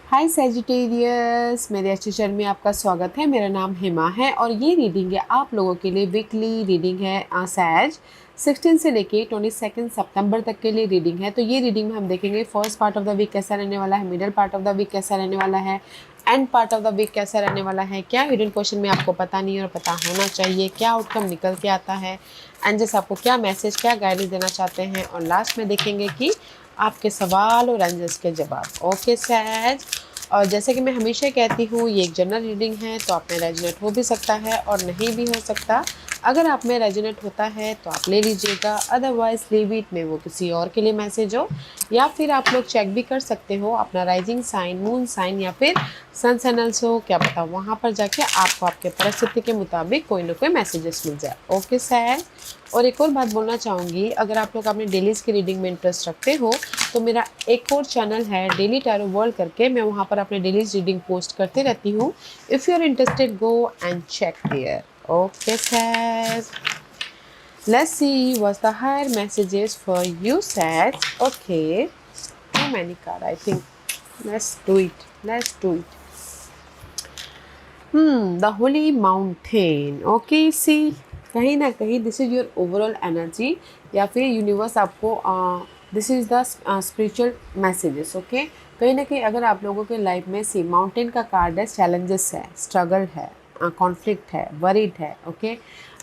हाय Sagittarius, मेरे अच्छे channel में आपका स्वागत है। मेरा नाम हेमा है और ये रीडिंग है आप लोगों के लिए वीकली रीडिंग है। सैज 16 से लेके 22 सितंबर तक के लिए रीडिंग है। तो ये रीडिंग में हम देखेंगे first part of the week कैसा रहने वाला है, middle part of the week कैसा रहने वाला है, end part of the week कैसा रहने वाला है, क्या हिडन क्वेश्चन में आपको पता नहीं है और पता होना चाहिए, क्या आउटकम निकल के आता है, एंड जैसे आपको क्या मैसेज, क्या गाइडेंस देना चाहते हैं, और लास्ट में देखेंगे कि आपके सवाल और आंसर्स के जवाब। ओके सैज, और जैसे कि मैं हमेशा कहती हूँ ये एक जनरल रीडिंग है, तो आप में रेजोनेट हो भी सकता है और नहीं भी हो सकता। अगर आप में रेजोनेट होता है तो आप ले लीजिएगा, अदरवाइज लीव इट, में वो किसी और के लिए मैसेज हो। या फिर आप लोग चेक भी कर सकते हो अपना राइजिंग साइन, मून साइन या फिर सन सैनल्स हो, क्या पता वहाँ पर जाके आपको आपके परिस्थिति के मुताबिक कोई ना कोई मैसेजेस मिल जाए। ओके सैज, और एक और बात बोलना चाहूँगी, अगर आप लोग अपने डेलीज़ की रीडिंग में इंटरेस्ट रखते हो तो मेरा एक और चैनल है डेली टैरो वर्ल्ड करके, मैं वहाँ पर अपने डेलीज रीडिंग पोस्ट करते रहती हूँ। If you are interested go and check there. Okay says, let's see what's the higher messages for you Sag. Okay, too many card I think. Let's do it. The holy mountain. Okay, see, कहीं ना कहीं this is your overall energy, या फिर universe आपको this is the spiritual messages. Okay, कहीं ना कहीं अगर आप लोगों के लाइफ में सी माउंटेन का कार्ड है, चैलेंजेस है, स्ट्रगल है, कॉन्फ्लिक्ट है, वरीड है, okay,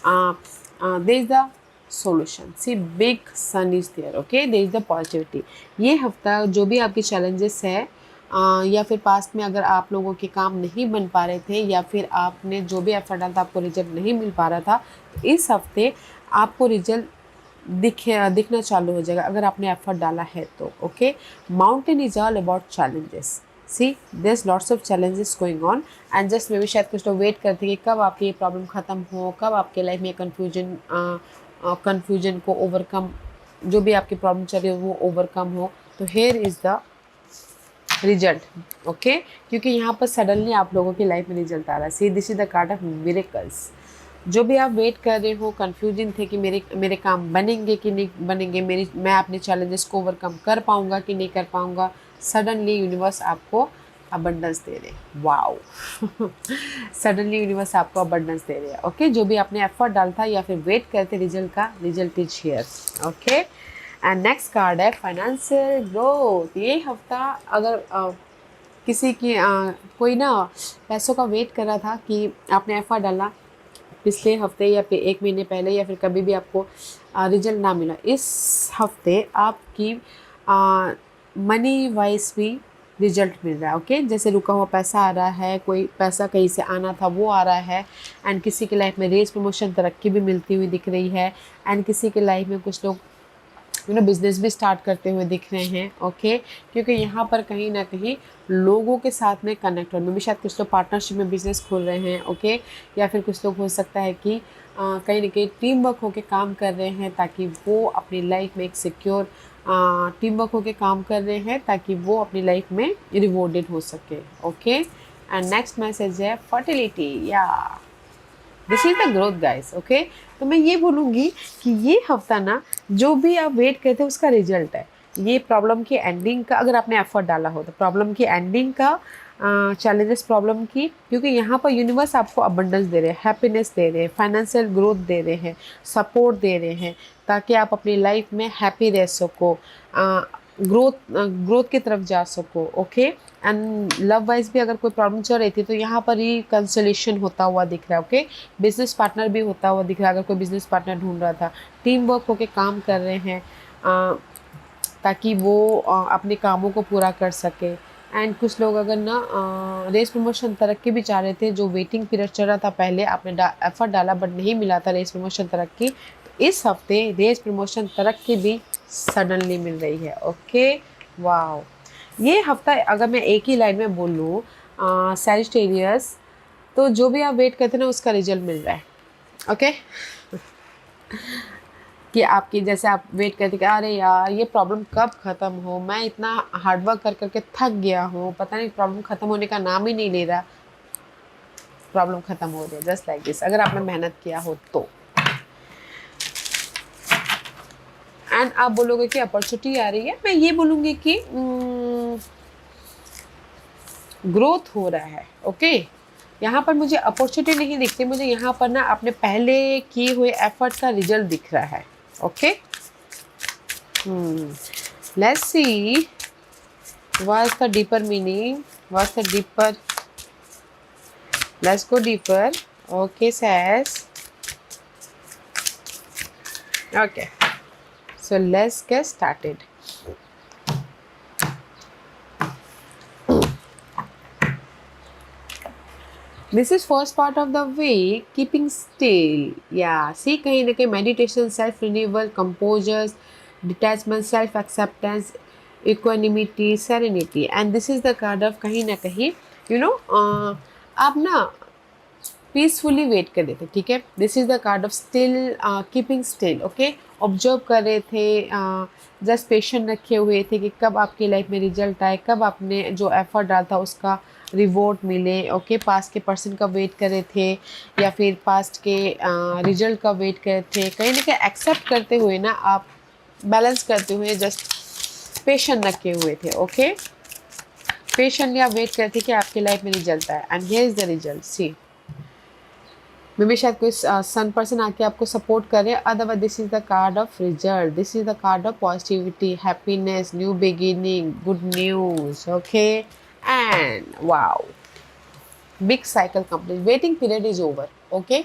there is the solution. See, big sun is there. Okay, there is the positivity. ये हफ्ता जो भी आपके challenges है, या फिर पास्ट में अगर आप लोगों के काम नहीं बन पा रहे थे या फिर आपने जो भी एफर्ट डाला था आपको रिजल्ट नहीं मिल पा रहा था, तो इस हफ्ते आपको रिजल्ट दिखना चालू हो जाएगा अगर आपने एफर्ट डाला है तो। Okay, mountain is all about challenges. See, there lots of challenges going on and just maybe शायद कुछ लोग वेट करते हैं कि कब आपकी ये प्रॉब्लम ख़त्म हो, कब आपके लाइफ में कन्फ्यूजन को ओवरकम, जो भी आपकी प्रॉब्लम चल रही है वो ओवरकम हो। तो here is the result. Okay, क्योंकि यहाँ पर सडनली आप लोगों की लाइफ में रिजल्ट आ रहा है। See, this is the card of miracles. जो भी आप वेट कर रहे हो, कंफ्यूजन थे कि मेरे काम बनेंगे कि नहीं बनेंगे, मैं अपने चैलेंजेस को ओवरकम कर पाऊंगा कि नहीं कर पाऊंगा, सडनली यूनिवर्स आपको अबंडेंस दे रहे हैं। वाओ सडनली यूनिवर्स आपको अबंडेंस दे रहे हैं। ओके, जो भी आपने एफर्ट डाला था या फिर वेट करते रिजल्ट का, result is here. Okay, and next card है फाइनेंशियल ग्रोथ। ये हफ्ता अगर किसी की कोई ना पैसों का वेट कर रहा था कि आपने एफर्ट डाला पिछले हफ्ते या फिर एक महीने पहले या फिर कभी भी आपको रिजल्ट ना मिला, इस हफ्ते आपकी मनी वाइज भी रिजल्ट मिल रहा है। ओके, जैसे रुका हुआ पैसा आ रहा है, कोई पैसा कहीं से आना था वो आ रहा है, एंड किसी की लाइफ में रेस प्रमोशन तरक्की भी मिलती हुई दिख रही है, एंड किसी के लाइफ में कुछ लोग बिजनेस भी स्टार्ट करते हुए दिख रहे हैं। ओके, क्योंकि यहाँ पर कहीं ना कहीं लोगों के साथ में कनेक्ट हो, भी शायद कुछ लोग पार्टनरशिप में बिजनेस खोल रहे हैं। ओके, या फिर कुछ लोग हो सकता है कि कहीं ना कहीं टीम वर्क होकर काम कर रहे हैं ताकि वो अपनी लाइफ में एक सिक्योर टीम वर्क होकर काम कर रहे हैं ताकि वो अपनी लाइफ में रिवॉर्डेड हो सके। ओके, एंड नेक्स्ट मैसेज है फर्टिलिटी, या this is the growth guys. Okay, तो मैं ये बोलूँगी कि ये हफ्ता ना जो भी आप वेट करते हैं उसका रिजल्ट है। ये प्रॉब्लम की एंडिंग का, अगर आपने एफर्ट डाला हो तो प्रॉब्लम की एंडिंग का, चैलेंजेस प्रॉब्लम की, क्योंकि यहाँ पर यूनिवर्स आपको अबंडेंस दे रहे हैं, हैप्पीनेस दे रहे हैं, फाइनेंशियल ग्रोथ दे रहे हैं, सपोर्ट दे रहे हैं ताकि आप अपनी लाइफ में हैप्पी रह सको, ग्रोथ की तरफ जा सको। ओके, एंड लव वाइज भी अगर कोई प्रॉब्लम चल रही थी तो यहाँ पर ही कंसोलेशन होता हुआ दिख रहा है। ओके, बिजनेस पार्टनर भी होता हुआ दिख रहा है, अगर कोई बिजनेस पार्टनर ढूंढ रहा था, टीम वर्क होके काम कर रहे हैं ताकि वो अपने कामों को पूरा कर सके। एंड कुछ लोग अगर ना रेस प्रमोशन तरक्की भी चाह रहे थे, जो वेटिंग पीरियड चल रहा था, पहले आपने एफर्ट डाला बट नहीं मिला था रेस प्रमोशन तरक्की, तो इस हफ्ते रेस प्रमोशन तरक्की भी सडनली मिल रही है। ओके, वाओ, ये हफ्ता अगर मैं एक ही लाइन में बोलूँ सैजिटेरियस, तो जो भी आप वेट करते हैं ना उसका रिजल्ट मिल रहा है। ओके कि आपकी, जैसे आप वेट करते कि अरे यार ये प्रॉब्लम कब ख़त्म हो, मैं इतना हार्डवर्क कर करके थक गया हूँ, पता नहीं प्रॉब्लम ख़त्म होने का नाम ही नहीं ले रहा, प्रॉब्लम ख़त्म हो रही है जस्ट लाइक दिस, अगर आपने मेहनत किया हो तो। एंड आप बोलोगे कि अपॉर्चुनिटी आ रही है, मैं ये बोलूँगी कि ग्रोथ हो रहा है। ओके, यहाँ पर मुझे अपॉर्चुनिटी नहीं दिखती, मुझे यहाँ पर ना अपने पहले किए हुए एफर्ट का रिजल्ट दिख रहा है। Okay, let's C what's the deeper meaning, what's the deeper, let's go deeper. Okay, says, okay, so let's get started. This is first part of the week, keeping still. Yeah, see, कहीं ना कहीं meditation, self renewal, composure, detachment, self acceptance, equanimity, serenity, and this is the card of कहीं ना कहीं you know आप ना peacefully wait कर रहे थे। ठीक है, this is the card of still, keeping still. Okay, observe कर रहे थे, जस्ट पेशेंट रखे हुए थे कि कब आपकी लाइफ में रिजल्ट आए, कब आपने जो एफर्ट डाला था उसका रिवॉर्ड मिले। ओके, पास्ट के पर्सन का वेट कर रहे थे या फिर पास्ट के रिजल्ट का वेट कर रहे थे। कहीं ना कहीं एक्सेप्ट करते हुए ना आप बैलेंस करते हुए जस्ट पेशेंट रखे हुए थे। ओके, पेशेंटली आप वेट करते कि आपकी लाइफ में रिजल्ट आए, and here is the result. See, maybe शायद कोई सन पर्सन आके आपको सपोर्ट करे, otherwise this is the card of result, this is the card of positivity, happiness, new beginning, good news. Okay, and wow, big cycle complete, waiting period is over. Okay,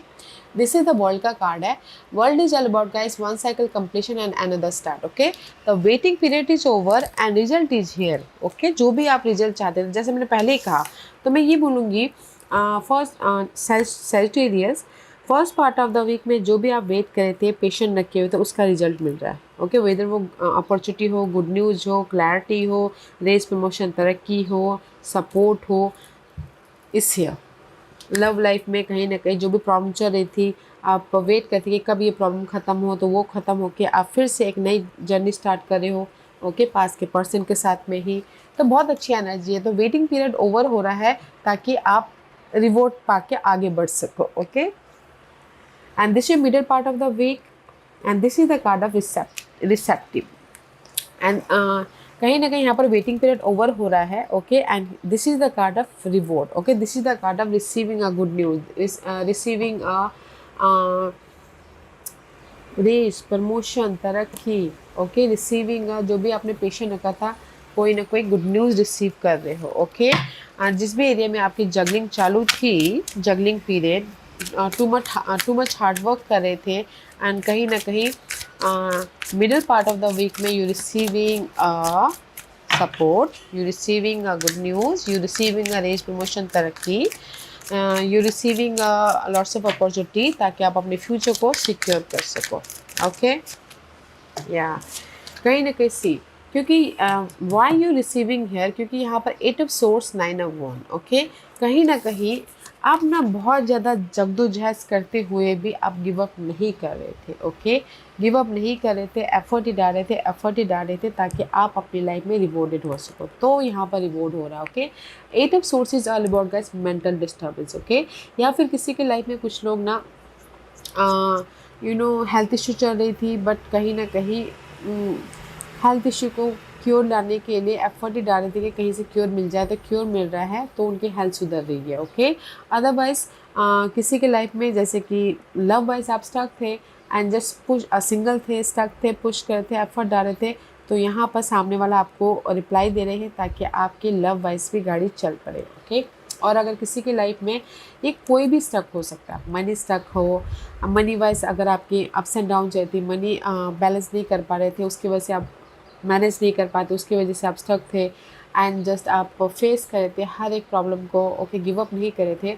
this is the world का card है। World is all about guys one cycle completion and another start. Okay, the waiting period is over and result is here. Okay, जो भी आप result चाहते थे, जैसे मैंने पहले ही कहा, तो मैं ये बोलूँगी first Sagittarius, first part of the week में जो भी आप वेट करे थे, पेशेंट रखे हुए थे, उसका रिजल्ट मिल रहा है। ओके, वेदर वो अपॉर्चुनिटी हो, गुड न्यूज़ हो, क्लैरिटी हो, रेस प्रमोशन, तरक्की हो, सपोर्ट हो, इस लव लाइफ में कहीं ना कहीं जो भी प्रॉब्लम चल रही थी, आप वेट करते कि कब ये प्रॉब्लम ख़त्म हो, तो वो ख़त्म होके आप फिर से एक नई जर्नी स्टार्ट कर रहे हो। ओके, पास के पर्सन के साथ में ही, तो बहुत अच्छी एनर्जी है। तो वेटिंग पीरियड ओवर हो रहा है ताकि आप रिवॉर्ड पा के आगे बढ़ सको। Okay, and this is middle part of the week, and this is the card of receptive, and कहीं ना कहीं यहाँ पर वेटिंग पीरियड ओवर हो रहा है। Okay, and this is the card of reward. Okay, this is the card of receiving a good news, receiving a race, promotion, तरक्की। Okay, receiving जो भी आपने पेशेंट रखा था, कोई ना कोई गुड न्यूज़ रिसीव कर रहे हो। ओके, जिस भी एरिया में आपकी जगलिंग चालू थी, juggling period, too much hard work कर रहे थे, एंड कहीं ना कहीं middle part of the week में you receiving support, you receiving good news, you receiving raise, promotion, तरक्की, you receiving lots of opportunity, ताकि आप अपने फ्यूचर को सिक्योर कर सको। ओके, या कहीं ना कहीं सी, क्योंकि वाई यू रिसीविंग हेयर, क्योंकि यहाँ पर 8 of source, 9 of one. Okay, कहीं ना कहीं आप ना बहुत ज़्यादा जद्दोजहद करते हुए भी आप गिव अप नहीं कर रहे थे। ओके, गिव अप नहीं कर रहे थे, एफर्ट ही डाल रहे थे ताकि आप अपनी लाइफ में रिवॉर्डेड हो सको। तो यहाँ पर रिवॉर्ड हो रहा है। Okay, 8 of source is all about guys mental disturbance. Okay, या फिर किसी के लाइफ में कुछ लोग ना हेल्थ इशू चल रही थी, बट कहीं ना कहीं हेल्थ इशू को क्योर लाने के लिए एफर्ट ही डाल रहे थे कि कहीं से क्योर मिल जाए, तो क्योर मिल रहा है, तो उनकी हेल्थ सुधर रही है। ओके, अदरवाइज किसी के लाइफ में जैसे कि लव वाइज आप स्टक थे एंड जस्ट पुश, सिंगल थे, स्टक थे, पुश कर थे, एफर्ट डाल रहे थे, तो यहाँ पर सामने वाला आपको रिप्लाई दे रहे हैं ताकि आपकी लव वाइज भी गाड़ी चल पड़े। ओके, और अगर किसी की लाइफ में ये कोई भी स्टक हो सकता है, मनी स्टक हो, मनी वाइज अगर आपकी अप्स एंड डाउन रहती, मनी बैलेंस नहीं कर पा रहे थे, उसकी वजह से आप मैनेज नहीं कर पाते, उसकी वजह से आप स्टक थे, एंड जस्ट आप फेस कर रहे थे हर एक प्रॉब्लम को। ओके, गिव अप नहीं करे थे,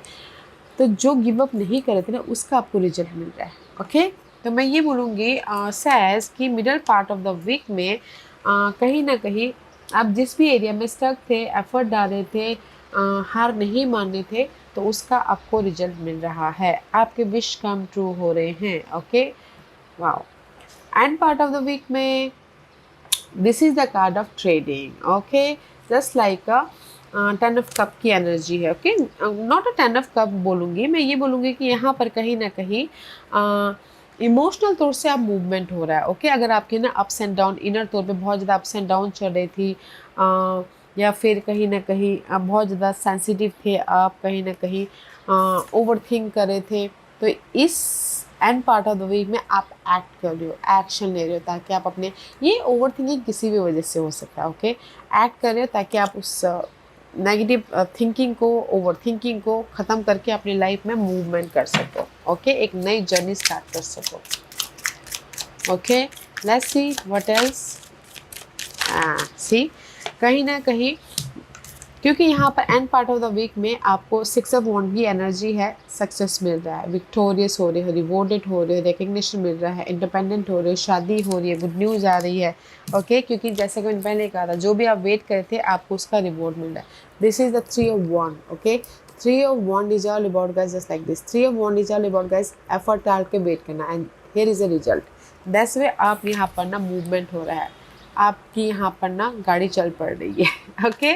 तो जो गिव अप नहीं करे थे ना, उसका आपको रिजल्ट मिल रहा है। ओके, तो मैं ये बोलूँगी सैज कि middle part of the week में कहीं ना कहीं आप जिस भी एरिया में स्टक थे, एफर्ट डाल रहे थे, हार नहीं मानने थे, तो उसका आपको रिजल्ट मिल रहा है, आपके विश कम ट्रू हो रहे हैं। Okay, wow, end part of the week में this is the card of trading. Okay, just like a 10 of cup की एनर्जी है। Okay, not a 10 of cup बोलूँगी, मैं ये बोलूँगी कि यहाँ पर कहीं ना कहीं इमोशनल तौर से आप मूवमेंट हो रहा है। ओके, अगर आपके ना अप्स एंड डाउन, इनर तौर पे बहुत ज़्यादा अप्स एंड डाउन चल रही थी, या फिर कहीं ना कहीं आप बहुत ज़्यादा सेंसिटिव थे, आप कहीं ना कहीं ओवर थिंक कर रहे थे, तो इस end part of the week में आप एक्ट कर रहे हो, एक्शन ले रहे हो, ताकि आप अपने, ये ओवर थिंकिंग किसी भी वजह से हो सकता है, ओके, एक्ट कर रहे हो ताकि आप उस नेगेटिव थिंकिंग को, ओवर थिंकिंग को ख़त्म करके अपनी लाइफ में मूवमेंट कर सको, ओके, एक नई जर्नी स्टार्ट कर सको, okay. Let's see what else. See, कहीं ना कहीं, क्योंकि यहाँ पर end part of the week में आपको 6 ऑफ वॉन्ड की एनर्जी है, सक्सेस मिल रहा है, विक्टोरियस हो रहे हो, रिवॉर्डेड हो रहे हो, रिकग्निशन मिल रहा है, इंडिपेंडेंट हो रहे हो, शादी हो रही है, गुड न्यूज़ आ रही है, ओके, क्योंकि जैसे कि मैंने पहले कहा था, जो भी आप वेट करे थे आपको उसका रिवॉर्ड मिल रहा है। This is the 3 of wand, okay. 3 of wand is all about guys just like this. 3 of wand is all about guys effort डाल के वेट करना, and here is a result. That's way आप यहाँ पर ना मूवमेंट हो रहा है, आपकी यहाँ पर ना गाड़ी चल पड़ रही है, ओके।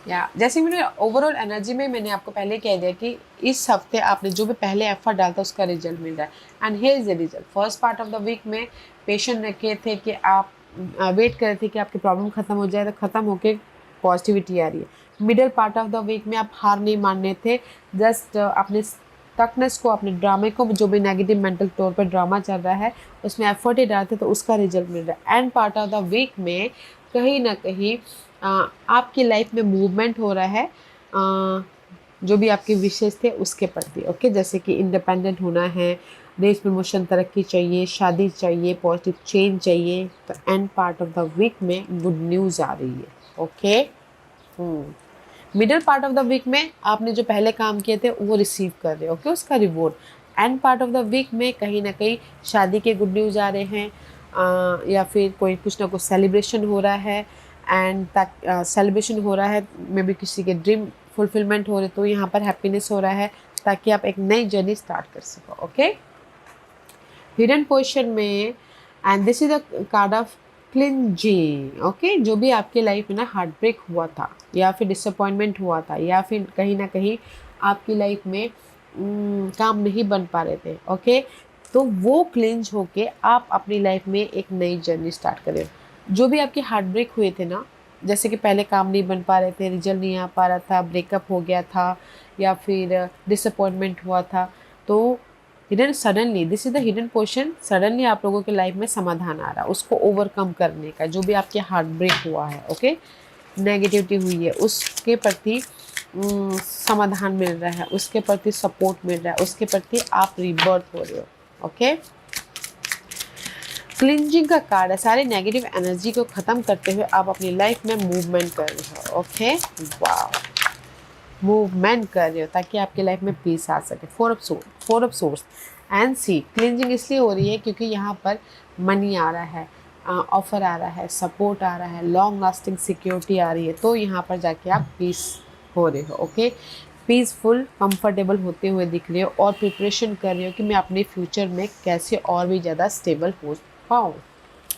या जैसे मैंने ओवरऑल एनर्जी में मैंने आपको पहले कह दिया कि इस हफ्ते आपने जो भी पहले एफर्ट डाला था उसका रिजल्ट मिल रहा है, and here is the result. First part of the week में पेशेंट रखे थे कि आप वेट कर रहे थे कि आपकी प्रॉब्लम खत्म हो जाए, तो खत्म होके पॉजिटिविटी आ रही है। Middle part of the week में आप हार नहीं मानने थे, जस्ट अपने स्टकनेस को, अपने ड्रामे को, जो भी नेगेटिव मेंटल तौर पर ड्रामा चल रहा है उसमें एफर्ट ही डालते तो उसका रिजल्ट मिल रहा है। End part of the week में कहीं ना कहीं आपकी लाइफ में मूवमेंट हो रहा है, जो भी आपके विशेष थे उसके प्रति, ओके, जैसे कि इंडिपेंडेंट होना है, रेस प्रमोशन, तरक्की चाहिए, शादी चाहिए, पॉजिटिव चेंज चाहिए, तो end part of the week में गुड न्यूज़ आ रही है, okay. Middle part of the week में आपने जो पहले काम किए थे वो रिसीव कर रहे हो, ओके, उसका reward. End part of the week में कहीं ना कहीं शादी के गुड न्यूज़ आ रहे हैं, या फिर कोई कुछ ना कुछ सेलिब्रेशन हो रहा है, एंड सेलिब्रेशन हो रहा है, मे बी किसी के ड्रीम फुलफिलमेंट हो रहे, तो यहाँ पर हैप्पीनेस हो रहा है ताकि आप एक नई जर्नी स्टार्ट कर सको, ओके। हिडन पोजीशन में, and this is the card of cleansing, okay, जो भी आपकी लाइफ में ना हार्ट ब्रेक हुआ था, या फिर डिसअपॉइंटमेंट हुआ था, या फिर कहीं ना कहीं आपकी लाइफ में काम नहीं बन पा रहे थे, ओके, तो वो क्लिंज होके आप अपनी लाइफ में एक नई जर्नी स्टार्ट करें। जो भी आपके हार्ट ब्रेक हुए थे ना, जैसे कि पहले काम नहीं बन पा रहे थे, रिजल्ट नहीं आ पा रहा था, ब्रेकअप हो गया था, या फिर डिसअपॉइंटमेंट हुआ था, तो hidden suddenly, this is the hidden portion, suddenly आप लोगों के लाइफ में समाधान आ रहा है उसको ओवरकम करने का। जो भी आपके हार्ट ब्रेक हुआ है, ओके, नेगेटिविटी हुई है, उसके प्रति समाधान मिल रहा है, उसके प्रति सपोर्ट मिल रहा है, उसके प्रति आप रिबर्थ हो रहे हो, ओके। क्लिंजिंग का कार्ड है, सारे नेगेटिव एनर्जी को ख़त्म करते हुए आप अपनी लाइफ में मूवमेंट कर रहे हो, ओके, वाह, मूवमेंट कर रहे हो ताकि आपकी लाइफ में पीस आ सके। 4 of swords and see, cleansing इसलिए हो रही है क्योंकि यहाँ पर मनी आ रहा है, ऑफर आ रहा है, सपोर्ट आ रहा है, लॉन्ग लास्टिंग सिक्योरिटी आ रही है, तो यहाँ पर जाके आप पीस हो रहे हो, ओके, पीसफुल, कंफर्टेबल होते हुए दिख रहे हो, और प्रिपरेशन कर रहे हो कि मैं अपने फ्यूचर में कैसे और भी ज़्यादा स्टेबल हो पाऊँ,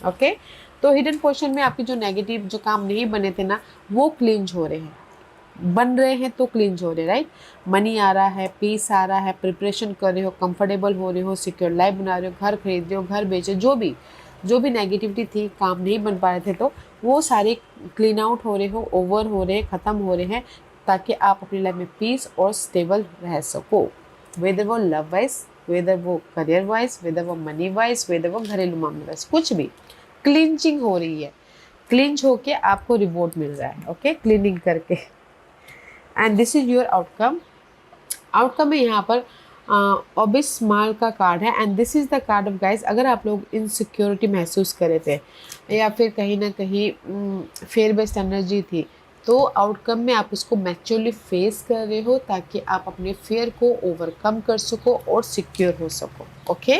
ओके। तो हिडन पोर्शन में आपके जो नेगेटिव जो काम नहीं बने थे ना, वो क्लिंज हो रहे हैं, बन रहे हैं, तो क्लिंज हो रहे, राइट। मनी आ रहा है, पीस आ रहा है, प्रिपरेशन कर रहे हो, कंफर्टेबल हो रहे हो, सिक्योर लाइफ बना रहे हो, घर खरीद रहे हो, घर बेचे, जो भी नेगेटिविटी थी, काम नहीं बन पा रहे थे, तो वो सारे क्लीन आउट हो रहे हो, ओवर हो रहे, ख़त्म हो रहे हैं, ताकि आप अपनी लाइफ में पीस और स्टेबल रह सको, वेदर वो लव वाइज, वेदर वो करियर वाइज, वेदर वो मनी वाइज, वेदर वो घरेलू मामले वाइज, कुछ भी क्लिंचिंग हो रही है, क्लिंच होके आपको रिवॉर्ड मिल रहा है, ओके, क्लीनिंग करके, and this is your outcome. Outcome में यहाँ पर ऑबिस माल का कार्ड है, and this is the card of guys, अगर आप लोग इनसिक्योरिटी महसूस करे थे, या फिर कहीं ना कहीं फेयर बेस्ड एनर्जी थी, तो आउटकम में आप उसको मैच्योरली फेस कर रहे हो ताकि आप अपने फेयर को ओवरकम कर सको और सिक्योर हो सको, ओके।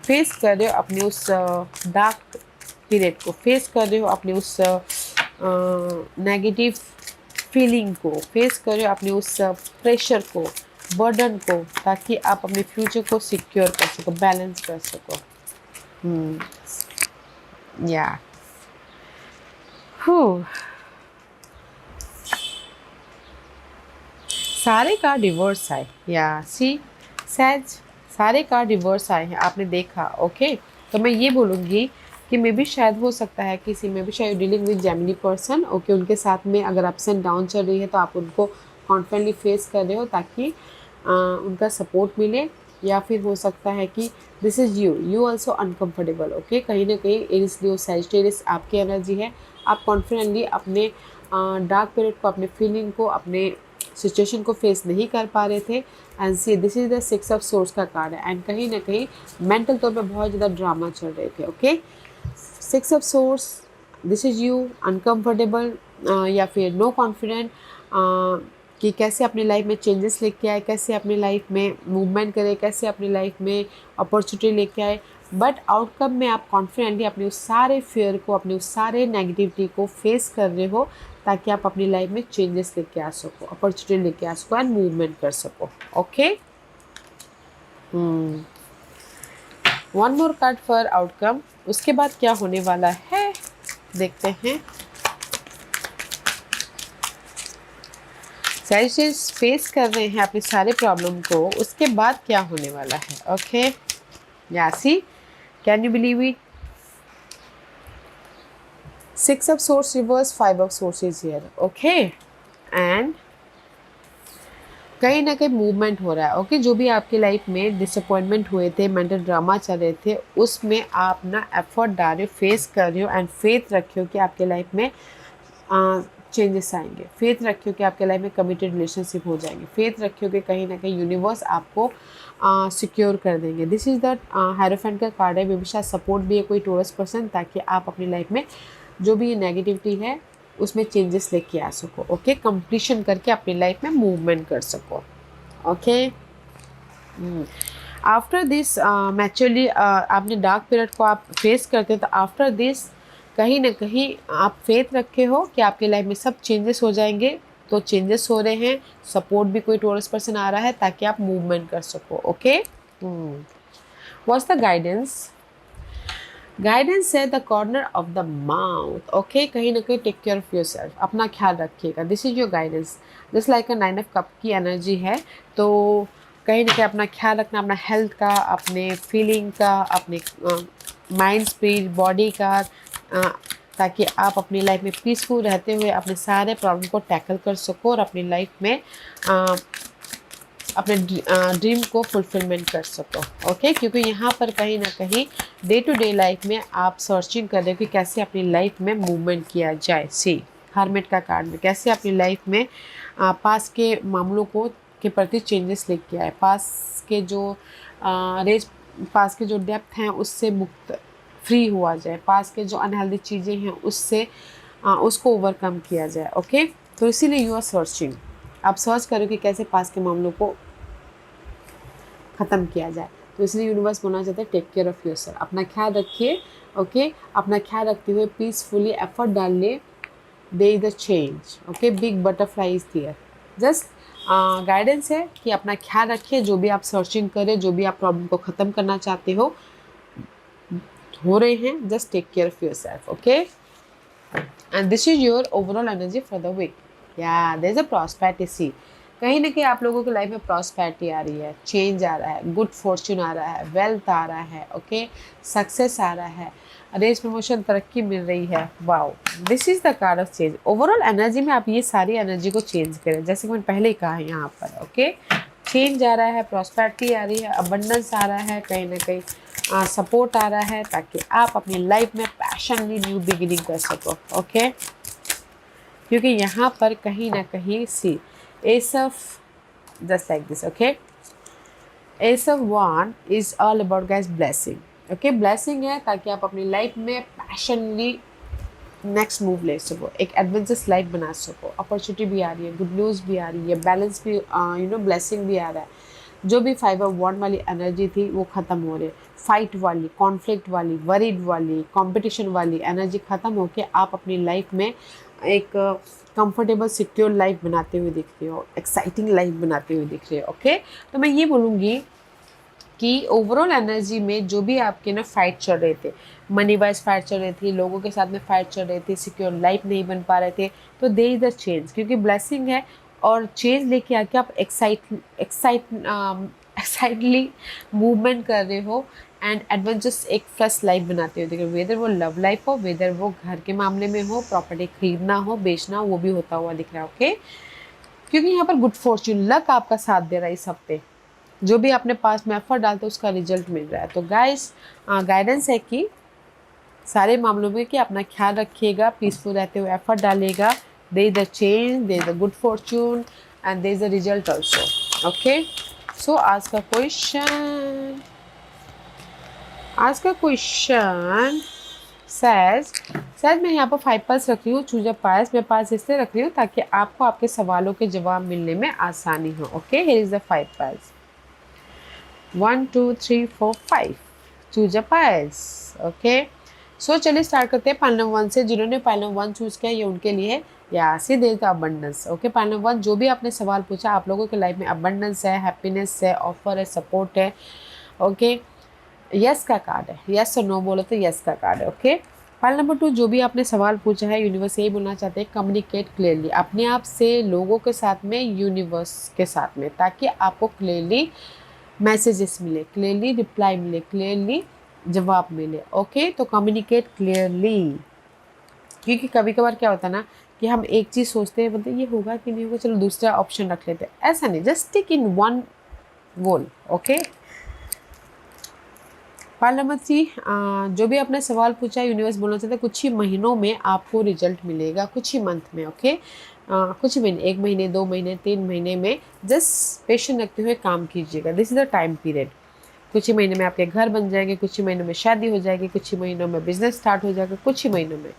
फेस कर रहे हो अपने उस डार्क पीरियड को, फेस कर रहे हो अपने उस नेगेटिव फीलिंग को, फेस करो अपने उस प्रेशर को, बर्डन को, ताकि आप अपने फ्यूचर को सिक्योर कर सको, बैलेंस कर सको, या सारे कार्ड रिवर्स आए, या सी सैज, सारे कार्ड रिवर्स आए हैं, आपने देखा, ओके। तो मैं ये बोलूँगी कि मे भी शायद हो सकता है किसी में भी शायद dealing with Gemini person, okay, उनके साथ में अगर अप्स एंड डाउन चल रही है तो आप उनको कॉन्फिडेंटली फेस कर रहे हो ताकि उनका सपोर्ट मिले। या फिर हो सकता है कि this is you also uncomfortable, okay, कहीं ना कहीं एरिस लियो सैजिटेरियस आपकी एनर्जी है। आप कॉन्फिडेंटली अपने डार्क पीरियड को, अपने फीलिंग को, अपने सिचुएशन को फेस नहीं कर पा रहे थे। And C this is the 6 of source का कार्ड है, एंड कहीं ना कहीं मेंटल तौर पे बहुत ज़्यादा ड्रामा चल रहे थे, okay. 6 of source, this is you uncomfortable या फिर नो कॉन्फिडेंट कि कैसे अपनी लाइफ में चेंजेस लेके आए, कैसे अपनी लाइफ में मूवमेंट करें, कैसे अपनी लाइफ में अपॉर्चुनिटी लेके आए। बट आउटकम में आप कॉन्फिडेंटली अपने उस सारे फियर को, अपने उस सारे नेगेटिविटी को फेस कर रहे हो ताकि आप अपनी लाइफ में चेंजेस लेके आ सको, अपॉर्चुनिटी लेके आ सको एंड मूवमेंट कर सको, okay. One more card for outcome. उसके बाद क्या होने वाला है देखते हैं। सैजिटेरियस फेस कर रहे हैं अपने सारे प्रॉब्लम को, उसके बाद क्या होने वाला है, ओके। यासी, can you believe it? 6 of swords reverse, 5 of swords is here, okay, and कहीं ना कहीं मूवमेंट हो रहा है, ओके। जो भी आपकी लाइफ में डिसअपॉइंटमेंट हुए थे, मेंटल ड्रामा चल रहे थे, उसमें आप ना एफर्ट डाल रहे हो, फेस कर रहे हो एंड फेथ रखे हो कि आपके लाइफ में चेंजेस आएंगे। फेथ रखे हो कि आपके लाइफ में कमिटेड रिलेशनशिप हो जाएंगे। फेथ रखे हो कि कहीं ना कहीं यूनिवर्स आपको सिक्योर कर देंगे। दिस इज़ द हेरोफेंट का कार्ड है। हमेशा सपोर्ट भी है कोई टोरस पर्सन, ताकि आप अपनी लाइफ में जो भी नेगेटिविटी है उसमें चेंजेस लेके आ सको, ओके। कंप्लीशन करके अपनी लाइफ में मूवमेंट कर सको, ओके। आफ्टर दिस मैच्योरली आपने डार्क पीरियड को आप फेस करते हो, तो आफ्टर दिस कहीं ना कहीं आप फेथ रखे हो कि आपकी लाइफ में सब चेंजेस हो जाएंगे। तो चेंजेस हो रहे हैं, सपोर्ट भी कोई टोरस पर्सन आ रहा है ताकि आप मूवमेंट कर सको, okay. What's the guidance? Guidance है the corner of the mouth, okay. कहीं ना कहीं take care of yourself, अपना ख्याल रखिएगा। This is your guidance. Just like a 9 of cup की एनर्जी है, तो कहीं ना कहीं अपना ख्याल रखना, अपना हेल्थ का, अपने फीलिंग का, अपने माइंड, स्पिरिट, बॉडी का, ताकि आप अपनी लाइफ में पीसफुल रहते हुए अपने सारे प्रॉब्लम को टैकल कर सको और अपनी लाइफ में अपने ड्रीम को फुलफिलमेंट कर सको, ओके। क्योंकि यहाँ पर कहीं ना कहीं डे टू डे लाइफ में आप सर्चिंग कर रहे हो कि कैसे अपनी लाइफ में मूवमेंट किया जाए। सी हर्मिट का कार्ड में कैसे अपनी लाइफ में पास के मामलों को के प्रति चेंजेस लेके आए, पास के जो डेप्थ हैं उससे मुक्त फ्री हुआ जाए, पास के जो अनहेल्दी चीज़ें हैं उससे उसको ओवरकम किया जाए, ओके। तो इसीलिए यू आर सर्चिंग, आप सर्च करो कि कैसे पास के मामलों को ख़त्म किया जाए। तो इसलिए यूनिवर्स बोलना चाहते हैं टेक केयर ऑफ़ योरसेल्फ, अपना ख्याल रखिए, ओके। अपना ख्याल रखते हुए पीसफुली एफर्ट डालिए। There is the change, okay. Big butterfly is there. जस्ट गाइडेंस है कि अपना ख्याल रखिए, जो भी आप सर्चिंग करें, जो भी आप प्रॉब्लम को ख़त्म करना चाहते हो रहे हैं, just take care of yourself, okay. And this is your overall energy for the week. या there is a prosperity. See कहीं ना कहीं आप लोगों की लाइफ में प्रॉस्पेरिटी आ रही है, चेंज आ रहा है, गुड फॉर्च्यून आ रहा है, वेल्थ आ रहा है, ओके, सक्सेस आ रहा है, रेस प्रमोशन, तरक्की मिल रही है। Wow, this is the card of change. Overall energy में आप ये सारी एनर्जी को चेंज करें, जैसे कि मैंने पहले ही कहा है यहाँ पर, ओके। चेंज आ रहा है, प्रॉस्पेरिटी आ रही है, अबंडेंस आ रहा है, कहीं ना कहीं सपोर्ट आ रहा है, ताकि आप अपनी लाइफ में पैशनली न्यू बिगिनिंग कर सको, ओके। क्योंकि यहाँ पर कहीं ना कहीं see ace of just like this, okay. Ace of wand is all about guys blessing, okay. Blessing है ताकि आप अपनी लाइफ में पैशनली नेक्स्ट मूव ले सको, एक एडवेंचरस लाइफ बना सको। अपॉर्चुनिटी भी आ रही है, गुड न्यूज़ भी आ रही है, बैलेंस भी ब्लेसिंग भी आ रहा है। जो भी 5 ऑफ वॉन्ड वाली एनर्जी थी वो ख़त्म हो रही है। फाइट वाली, कॉन्फ्लिक्ट वाली, वरीड वाली, कंपटीशन वाली एनर्जी ख़त्म होके आप अपनी लाइफ में एक कंफर्टेबल सिक्योर लाइफ बनाते हुए दिख रहे हो, एक्साइटिंग लाइफ बनाते हुए दिख रहे हो, ओके। तो मैं ये बोलूँगी कि ओवरऑल एनर्जी में जो भी आपके ना फाइट चल रहे थे, मनी वाइज फाइट चल रही थी, लोगों के साथ में फाइट चल रहे थे, सिक्योर लाइफ नहीं बन पा रहे थे, तो दे इज द चेंज। क्योंकि ब्लेसिंग है और चेंज लेके आके आप एक्साइटली मूवमेंट कर रहे हो एंड एडवेंचर्स एक फ्रेश लाइफ बनाते हो। देखिए वेदर वो लव लाइफ हो, वेदर वो घर के मामले में हो, प्रॉपर्टी खरीदना हो, बेचना हो, वो भी होता हुआ दिख रहा है। ओके, क्योंकि यहाँ पर गुड फॉर्च्यून, लक आपका साथ दे रहा है इस हफ्ते। जो भी आपने पास में एफर्ट डालते उसका रिजल्ट मिल रहा है। तो गाइस गाइडेंस है कि सारे मामलों में कि अपना ख्याल रखिएगा, पीसफुल रहते हुए एफर्ट डालिएगा। There is the change, there is the good fortune and there is the result also. Okay, so आज का क्वेश्चन सैज मैं यहाँ पर 5 पास रख रही हूँ, चूज अ पास। मैं पास इसलिए रख रही हूँ ताकि आपको आपके सवालों के जवाब मिलने में आसानी हो। Okay, here is the 5 pass, 1 2 3 4 5, choose a pass. Okay, so चलिए स्टार्ट करते हैं पाइल नंबर 1 से। जिन्होंने पाइल नंबर 1 चूज किया ये उनके लिए या सी देर का अबंडेंस। ओके, पाइल नंबर 1, जो भी आपने सवाल पूछा, आप लोगों के लाइफ में अबंडेंस है, हैप्पीनेस है, ऑफर है, सपोर्ट है। ओके, यस का कार्ड है, यस और नो बोलो तो यस का कार्ड है। ओके, पाइल नंबर 2, जो भी आपने सवाल पूछा है, यूनिवर्स यही बोलना चाहते हैं, कम्युनिकेट क्लियरली अपने आप से, लोगों के साथ में, यूनिवर्स के साथ में, ताकि आपको क्लियरली मैसेजेस मिले, क्लियरली रिप्लाई मिले, क्लियरली जवाब मिले। ओके, तो कम्युनिकेट क्लियरली, क्योंकि कभी कभार क्या होता है ना कि हम एक चीज़ सोचते हैं, मतलब ये होगा कि नहीं होगा, चलो दूसरा ऑप्शन रख लेते हैं। ऐसा नहीं, just stick in one goal. Okay, pile number 3, जो भी आपने सवाल पूछा है, यूनिवर्स बोलना चाहते हैं कुछ ही महीनों में आपको रिजल्ट मिलेगा, कुछ ही मंथ में। ओके, कुछ ही महीने, 1 महीने, 2 महीने, 3 महीने में जस्ट पेशेंस रखते हुए काम कीजिएगा। This is the time period. कुछ ही महीने में आपके घर बन जाएंगे, कुछ ही महीनों में शादी हो जाएगी, कुछ ही महीनों में बिजनेस स्टार्ट हो जाएगा, कुछ ही महीनों में।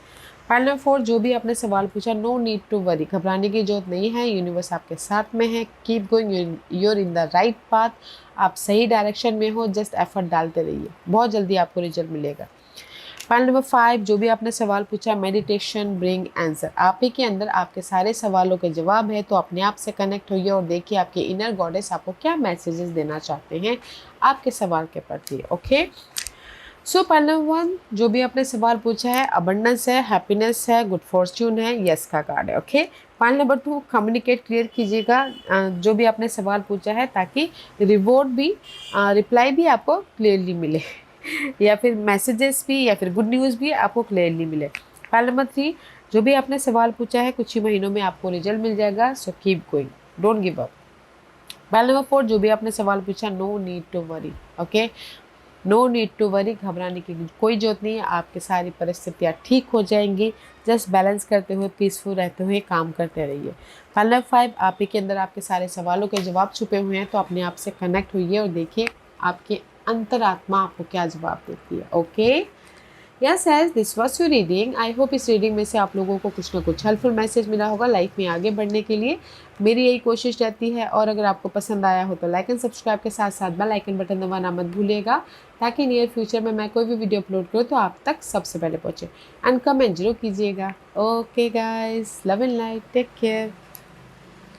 पाइल नंबर 4, जो भी आपने सवाल पूछा, नो नीड टू वरी, घबराने की जरूरत नहीं है, यूनिवर्स आपके साथ में है। Keep going, you're in the right path, आप सही डायरेक्शन में हो, जस्ट एफर्ट डालते रहिए, बहुत जल्दी आपको रिजल्ट मिलेगा। पाइल नंबर 5, जो भी आपने सवाल पूछा, मेडिटेशन ब्रिंग आंसर, आप ही के अंदर आपके सारे सवालों के जवाब है। तो अपने आप से कनेक्ट होइए और देखिए आपके इनर गॉडेस आपको क्या मैसेजेस देना चाहते हैं आपके सवाल के प्रति। ओके, सो पाइल नंबर 1, जो भी आपने सवाल पूछा है, अबंडेंस है, हैप्पीनेस है, गुड फॉर्च्यून है, यस का कार्ड है। Okay, pile number 2, communicate clear कीजिएगा जो भी आपने सवाल पूछा है, ताकि रिवॉर्ड भी, रिप्लाई भी आपको क्लियरली मिले या फिर मैसेजेस भी या फिर गुड न्यूज़ भी आपको क्लियरली मिले। पाइल नंबर 3, जो भी आपने सवाल पूछा है, कुछ ही महीनों में आपको रिजल्ट मिल जाएगा, so keep going, don't give up. Pile number 4, जो भी आपने सवाल पूछा, no need to worry. Okay, no need to worry, घबराने की कोई जरूरत नहीं है, आपकी सारी परिस्थितियाँ ठीक हो जाएंगी। जस्ट बैलेंस करते हुए, पीसफुल रहते हुए काम करते रहिए। पाइल नंबर 5, आप ही के अंदर आपके सारे सवालों के जवाब छुपे हुए हैं। तो अपने आप से कनेक्ट हुइए और देखिए आपकी अंतरात्मा आपको क्या जवाब देती है। Okay, yes as this was your reading. I hope इस रीडिंग में से आप लोगों को कुछ ना कुछ हेल्पफुल मैसेज मिला होगा लाइफ में आगे बढ़ने के लिए। मेरी यही कोशिश रहती है। और अगर आपको पसंद आया हो तो लाइक एंड सब्सक्राइब के साथ साथ बेल आइकन बटन दबाना मत भूलिएगा, ताकि नियर फ्यूचर में मैं कोई भी वीडियो अपलोड करूँ तो आप तक सबसे पहले पहुँचे। एंड कमेंट जरूर कीजिएगा। Okay guys, love and light, take care.